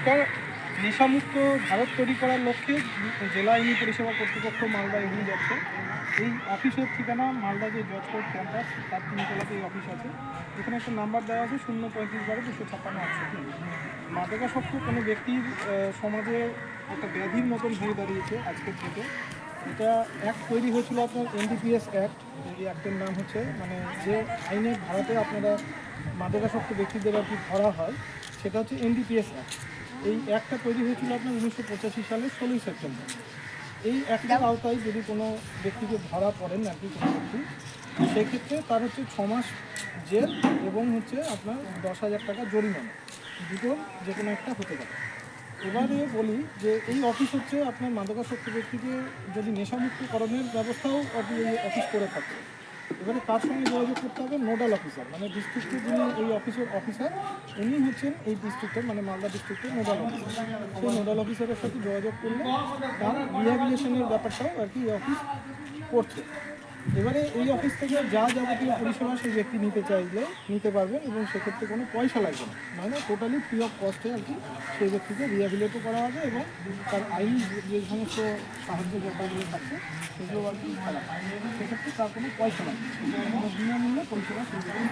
নমস্কার। নেশামুক্ত ভারত তৈরি করার লক্ষ্যে জেলা আইনি পরিষেবা কর্তৃপক্ষ মালদা এগিয়ে যাচ্ছে। এই অফিসের ঠিকানা মালদা যে জজ কোর্ট ক্যাম্পাস তার 3 তলাতে এই অফিস আছে। এখানে একটা নাম্বার দেওয়া আছে 035/256 মাদকাসক্ত কোনো ব্যক্তির সমাজে একটা ব্যাধির মতন হয়ে দাঁড়িয়েছে আজকের ডেটে। এটা অ্যাক্ট তৈরি হয়েছিল আপনার এনডিপিএস অ্যাক্ট। এই অ্যাক্টের নাম হচ্ছে মানে যে আইনের ধারাতে আপনারা মাদকাসক্ত ব্যক্তিদের আর কি ধরা হয় সেটা হচ্ছে এনডিপিএস অ্যাক্ট। এই অ্যাক্টটা তৈরি হয়েছিল আপনার 1985 সালের 16ই সেপ্টেম্বর। এই অ্যাক্টের আওতায় যদি কোনো ব্যক্তিকে ধরা পড়েন আর কি কোনো ব্যক্তি, সেক্ষেত্রে তার হচ্ছে 6 মাস জেল এবং হচ্ছে আপনার 10,000 টাকা জরিমানা, দুটোর যে কোনো একটা হতে পারে। এবারে বলি যে এই অফিস হচ্ছে আপনার মাদকাসক্ত ব্যক্তিকে যদি নেশামুক্তকরণের ব্যবস্থাও আর কি এই অফিস করে থাকে। এবারে কার সঙ্গে যোগাযোগ করতে হবে? নোডাল অফিসার, মানে ডিস্ট্রিক্টের যিনি এই অফিসের অফিসার, উনি হচ্ছেন এই ডিস্ট্রিক্টের মানে মালদা ডিস্ট্রিক্টের নোডাল অফিসার। সেই নোডাল অফিসারের সাথে যোগাযোগ করলে তার রিহ্যাবিলিটেশনের ব্যাপারটাও আর কি এই অফিস করছে। এবারে এই অফিস থেকে যা যাবতীয় পরিষেবা সেই ব্যক্তি নিতে চাইলে নিতে পারবেন এবং সেক্ষেত্রে কোনো পয়সা লাগবে না, মানে টোটালি ফ্রি অফ কস্টে আর কি সেই ব্যক্তিকে রিহ্যাবিলিটও করা হবে এবং তার আইনি যে সমস্ত সাহায্য ব্যাপারগুলো থাকছে সেগুলো আর কি করা হবে। সেক্ষেত্রে তার কোনো পয়সা লাগবে না, বিনামূল্যে পরিষেবা সেই ব্যক্তি